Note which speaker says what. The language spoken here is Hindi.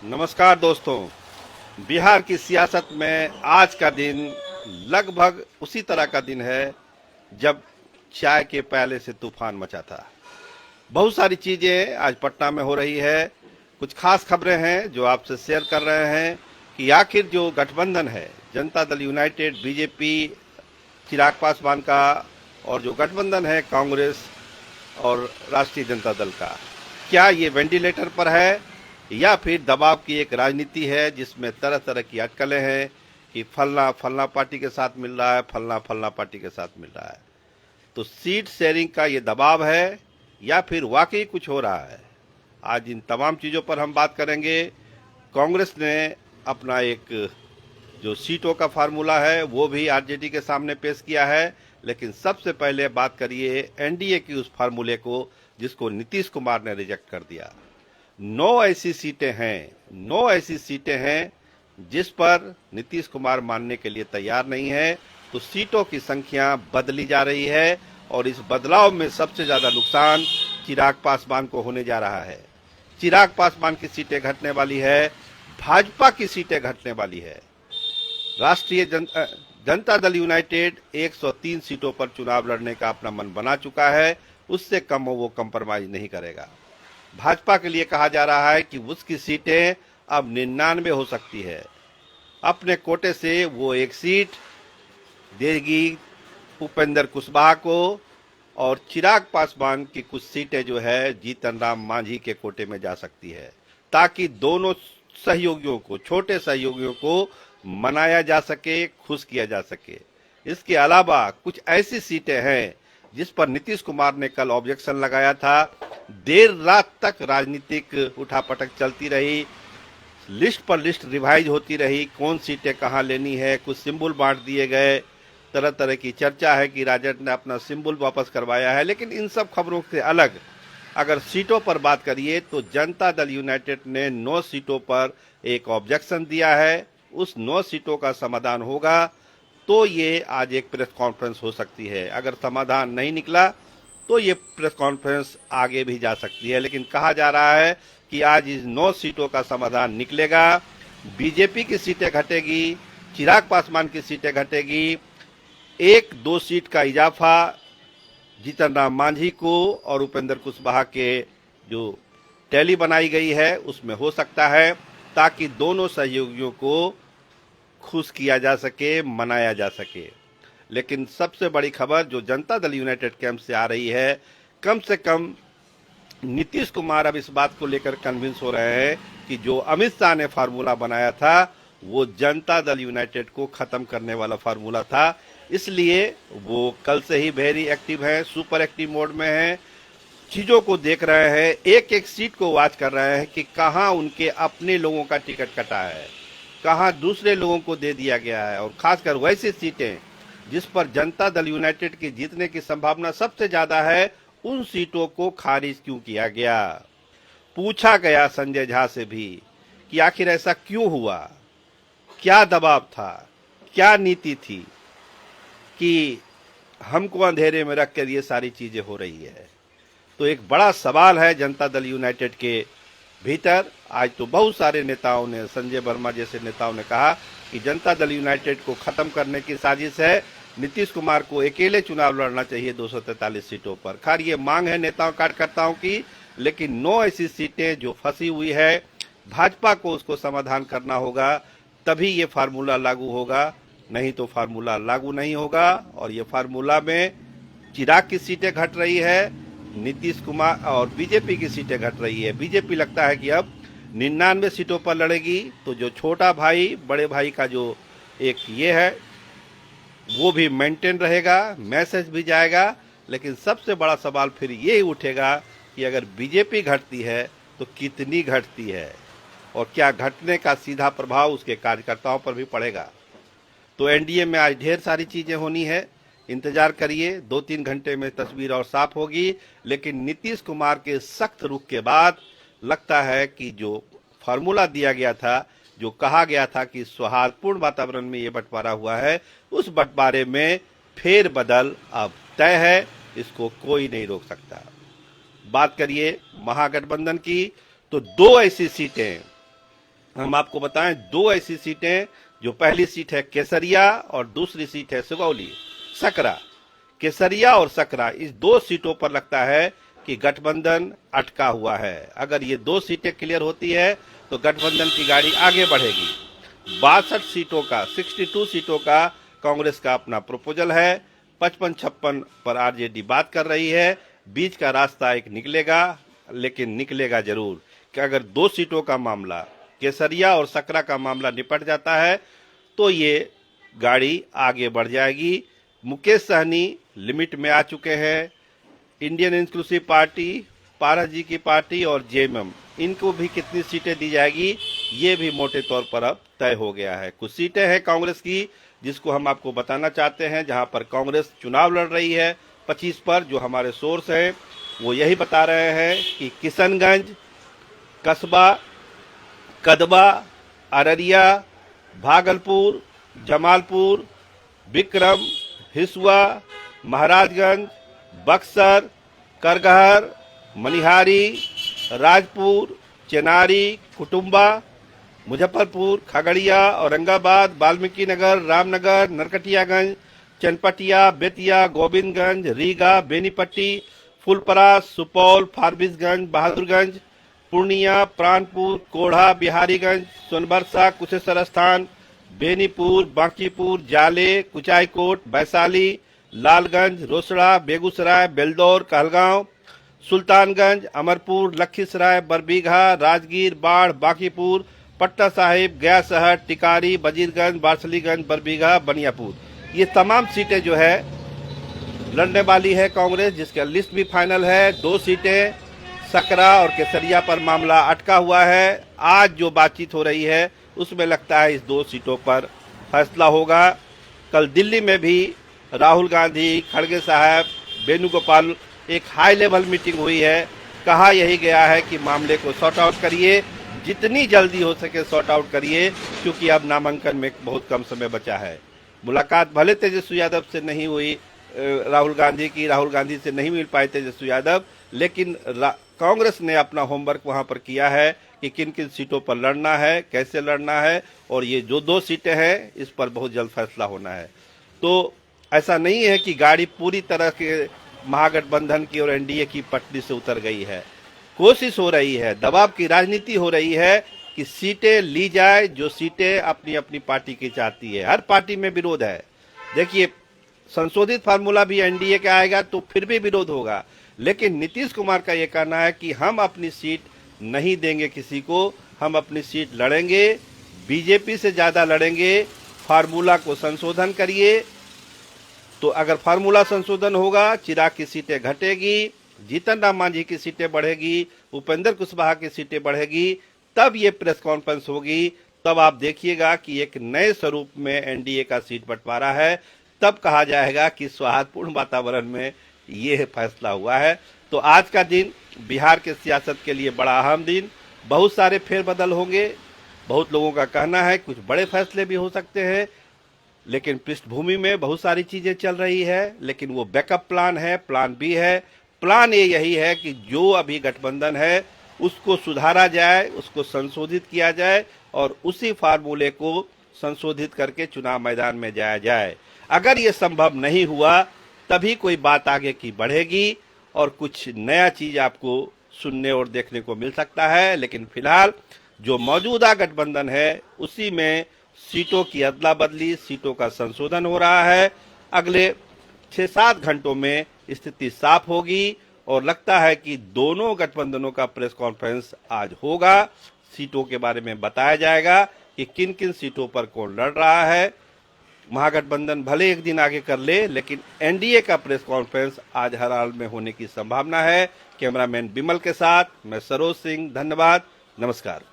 Speaker 1: नमस्कार दोस्तों। बिहार की सियासत में आज का दिन लगभग उसी तरह का दिन है जब चाय के प्याले से तूफान मचा था। बहुत सारी चीजें आज पटना में हो रही है। कुछ खास खबरें हैं जो आपसे शेयर कर रहे हैं कि आखिर जो गठबंधन है जनता दल यूनाइटेड, बीजेपी, चिराग पासवान का, और जो गठबंधन है कांग्रेस और राष्ट्रीय जनता दल का, क्या ये वेंटिलेटर पर है या फिर दबाव की एक राजनीति है जिसमें तरह तरह की अटकलें हैं कि फलना फलना पार्टी के साथ मिल रहा है, फलना फलना पार्टी के साथ मिल रहा है। तो सीट शेयरिंग का ये दबाव है या फिर वाकई कुछ हो रहा है। आज इन तमाम चीज़ों पर हम बात करेंगे। कांग्रेस ने अपना एक जो सीटों का फार्मूला है वो भी आरजेडी के सामने पेश किया है, लेकिन सबसे पहले बात करिए एनडीए की उस फार्मूले को जिसको नीतीश कुमार ने रिजेक्ट कर दिया। 9 ऐसी सीटें हैं जिस पर नीतीश कुमार मानने के लिए तैयार नहीं है। तो सीटों की संख्या बदली जा रही है और इस बदलाव में सबसे ज्यादा नुकसान चिराग पासवान को होने जा रहा है। चिराग पासवान की सीटें घटने वाली है, भाजपा की सीटें घटने वाली है। राष्ट्रीय जनता दल यूनाइटेड 103 सीटों पर चुनाव लड़ने का अपना मन बना चुका है, उससे कम वो कंप्रोमाइज नहीं करेगा। भाजपा के लिए कहा जा रहा है कि उसकी सीटें अब 99 हो सकती है। अपने कोटे से वो एक सीट देगी उपेंद्र कुशवाहा को, और चिराग पासवान की कुछ सीटें जो है जीतन राम मांझी के कोटे में जा सकती है, ताकि दोनों सहयोगियों को, छोटे सहयोगियों को मनाया जा सके, खुश किया जा सके। इसके अलावा कुछ ऐसी सीटें हैं जिस पर नीतीश कुमार ने कल ऑब्जेक्शन लगाया था। देर रात तक राजनीतिक उठापटक चलती रही, लिस्ट पर लिस्ट रिवाइज होती रही, कौन सीटें कहां लेनी है, कुछ सिंबल बांट दिए गए। तरह तरह की चर्चा है कि राजद ने अपना सिंबल वापस करवाया है। लेकिन इन सब खबरों से अलग अगर सीटों पर बात करिए तो जनता दल यूनाइटेड ने 9 सीटों पर एक ऑब्जेक्शन दिया है। उस 9 सीटों का समाधान होगा तो ये आज एक प्रेस कॉन्फ्रेंस हो सकती है। अगर समाधान नहीं निकला तो ये प्रेस कॉन्फ्रेंस आगे भी जा सकती है। लेकिन कहा जा रहा है कि आज इस 9 सीटों का समाधान निकलेगा। बीजेपी की सीटें घटेगी, चिराग पासवान की सीटें घटेगी, 1-2 सीट का इजाफा जीतन राम मांझी को और उपेंद्र कुशवाहा के जो टैली बनाई गई है उसमें हो सकता है, ताकि दोनों सहयोगियों को खुश किया जा सके, मनाया जा सके। लेकिन सबसे बड़ी खबर जो जनता दल यूनाइटेड कैंप से आ रही है, कम से कम नीतीश कुमार अब इस बात को लेकर कन्विंस हो रहे हैं कि जो अमित शाह ने फार्मूला बनाया था वो जनता दल यूनाइटेड को खत्म करने वाला फार्मूला था। इसलिए वो कल से ही वेरी एक्टिव है, सुपर एक्टिव मोड में है, चीजों को देख रहे हैं, एक एक सीट को वॉच कर रहे हैं कि कहां उनके अपने लोगों का टिकट कटा है, कहां दूसरे लोगों को दे दिया गया है, और खासकर वैसी सीटें जिस पर जनता दल यूनाइटेड की जीतने की संभावना सबसे ज्यादा है, उन सीटों को खारिज क्यों किया गया। पूछा गया संजय झा से भी कि आखिर ऐसा क्यों हुआ, क्या दबाव था, क्या नीति थी कि हमको अंधेरे में रखकर ये सारी चीजें हो रही है। तो एक बड़ा सवाल है जनता दल यूनाइटेड के भीतर। आज तो बहुत सारे नेताओं ने, संजय वर्मा जैसे नेताओं ने कहा कि जनता दल यूनाइटेड को खत्म करने की साजिश है, नीतीश कुमार को अकेले चुनाव लड़ना चाहिए 243 सीटों पर। खैर ये मांग है नेताओं कार्यकर्ताओं की, लेकिन 9 ऐसी सीटें जो फंसी हुई है, भाजपा को उसको समाधान करना होगा, तभी ये फार्मूला लागू होगा, नहीं तो फार्मूला लागू नहीं होगा। और ये फार्मूला में चिराग की सीटें घट रही है, नीतीश कुमार और बीजेपी की सीटें घट रही है। बीजेपी लगता है कि अब 99 सीटों पर लड़ेगी, तो जो छोटा भाई बड़े भाई का जो एक ये है वो भी मेंटेन रहेगा, मैसेज भी जाएगा। लेकिन सबसे बड़ा सवाल फिर ये उठेगा कि अगर बीजेपी घटती है तो कितनी घटती है, और क्या घटने का सीधा प्रभाव उसके कार्यकर्ताओं पर भी पड़ेगा। तो एनडीए में आज ढेर सारी चीजें होनी है, इंतजार करिए, 2-3 घंटे में तस्वीर और साफ होगी। लेकिन नीतीश कुमार के सख्त रुख के बाद लगता है कि जो फार्मूला दिया गया था, जो कहा गया था कि सौहार्दपूर्ण वातावरण में ये बंटवारा हुआ है, उस बंटवारे में फेर बदल अब तय है, इसको कोई नहीं रोक सकता। बात करिए महागठबंधन की, तो 2 ऐसी सीटें हम आपको बताएं, दो ऐसी सीटें, जो पहली सीट है केसरिया और दूसरी सीट है सुगौली सकरा। केसरिया और सकरा, इस दो सीटों पर लगता है कि गठबंधन अटका हुआ है। अगर ये दो सीटें क्लियर होती है तो गठबंधन की गाड़ी आगे बढ़ेगी। 62 सीटों का, 62 सीटों का कांग्रेस का अपना प्रपोजल है। 55-56 पर आरजेडी बात कर रही है। बीच का रास्ता एक निकलेगा, लेकिन निकलेगा जरूर कि अगर दो सीटों का मामला, केसरिया और सकरा का मामला निपट जाता है तो ये गाड़ी आगे बढ़ जाएगी। मुकेश सहनी लिमिट में आ चुके हैं। इंडियन इंक्लूसिव पार्टी, पारस जी की पार्टी और जेएमएम, इनको भी कितनी सीटें दी जाएगी ये भी मोटे तौर पर अब तय हो गया है। कुछ सीटें हैं कांग्रेस की जिसको हम आपको बताना चाहते हैं, जहां पर कांग्रेस चुनाव लड़ रही है। 25 पर जो हमारे सोर्स हैं वो यही बता रहे हैं कि किशनगंज, कस्बा, कदवा, अररिया, भागलपुर, जमालपुर, विक्रम, हिसुआ, महाराजगंज, बक्सर, करगहर, मनिहारी, राजपुर, चेनारी, कुटुम्बा, मुजफ्फरपुर, खगड़िया, औरंगाबाद, वाल्मीकि नगर, रामनगर, नरकटियागंज, चनपटिया, बेतिया, गोविंदगंज, रीगा, बेनीपट्टी, फुलपरास, सुपौल, फारबिसगंज, बहादुरगंज, पूर्णिया, प्राणपुर, कोढ़ा, बिहारीगंज, सोनबरसा, कुशेश्वर स्थान, बेनीपुर, बांकीपुर, जाले, कुचायकोट, वैशाली, लालगंज, रोसड़ा, बेगूसराय, बेलदौर, कहलगांव, सुल्तानगंज, अमरपुर, लखीसराय, बरबीघा, राजगीर, बाढ़, बांकीपुर, पटना साहिब, गया शहर, टिकारी, वजीरगंज, बारसलीगंज, बरबीघा, बनियापुर, ये तमाम सीटें जो है लड़ने वाली है कांग्रेस, जिसका लिस्ट भी फाइनल है। दो सीटें सकरा और केसरिया पर मामला अटका हुआ है। आज जो बातचीत हो रही है उसमें लगता है इस दो सीटों पर फैसला होगा। कल दिल्ली में भी राहुल गांधी, खड़गे साहब, वेणुगोपाल, एक हाई लेवल मीटिंग हुई है। कहा यही गया है कि मामले को सॉर्ट आउट करिए, जितनी जल्दी हो सके सॉर्ट आउट करिए, क्योंकि अब नामांकन में बहुत कम समय बचा है। मुलाकात भले तेजस्वी यादव से नहीं हुई, राहुल गांधी से नहीं मिल पाए तेजस्वी यादव, लेकिन कांग्रेस ने अपना होमवर्क वहां पर किया है कि किन किन सीटों पर लड़ना है, कैसे लड़ना है, और ये जो दो सीटें हैं इस पर बहुत जल्द फैसला होना है। तो ऐसा नहीं है कि गाड़ी पूरी तरह के महागठबंधन की और एनडीए की पटरी से उतर गई है। कोशिश हो रही है, दबाव की राजनीति हो रही है कि सीटें ली जाए जो सीटें अपनी अपनी पार्टी की चाहती है। हर पार्टी में विरोध है। देखिए, संशोधित फार्मूला भी एनडीए का आएगा तो फिर भी विरोध होगा, लेकिन नीतीश कुमार का यह कहना है कि हम अपनी सीट नहीं देंगे किसी को, हम अपनी सीट लड़ेंगे, बीजेपी से ज्यादा लड़ेंगे। फार्मूला को संशोधन करिए, तो अगर फार्मूला संशोधन होगा, चिराग की सीटें घटेगी, जीतन राम मांझी की सीटें बढ़ेगी, उपेंद्र कुशवाहा की सीटें बढ़ेगी, तब ये प्रेस कॉन्फ्रेंस होगी। तब आप देखिएगा कि एक नए स्वरूप में एनडीए का सीट बंटवारा है। तब कहा जाएगा कि सौहार्दपूर्ण वातावरण में ये फैसला हुआ है। तो आज का दिन बिहार के सियासत के लिए बड़ा अहम दिन, बहुत सारे फेरबदल होंगे। बहुत लोगों का कहना है कुछ बड़े फैसले भी हो सकते हैं, लेकिन पृष्ठभूमि में बहुत सारी चीजें चल रही है, लेकिन वो बैकअप प्लान है, प्लान बी है। प्लान ए यही है कि जो अभी गठबंधन है उसको सुधारा जाए, उसको संशोधित किया जाए और उसी फार्मूले को संशोधित करके चुनाव मैदान में जाया जाए। अगर ये संभव नहीं हुआ तभी कोई बात आगे की बढ़ेगी और कुछ नया चीज आपको सुनने और देखने को मिल सकता है। लेकिन फिलहाल जो मौजूदा गठबंधन है उसी में सीटों की अदला बदली, सीटों का संशोधन हो रहा है। अगले 6-7 घंटों में स्थिति साफ होगी और लगता है कि दोनों गठबंधनों का प्रेस कॉन्फ्रेंस आज होगा। सीटों के बारे में बताया जाएगा कि किन किन सीटों पर कौन लड़ रहा है। महागठबंधन भले एक दिन आगे कर ले, लेकिन एनडीए का प्रेस कॉन्फ्रेंस आज हर हाल में होने की संभावना है। कैमरामैन बिमल के साथ मैं सरोज सिंह, धन्यवाद, नमस्कार।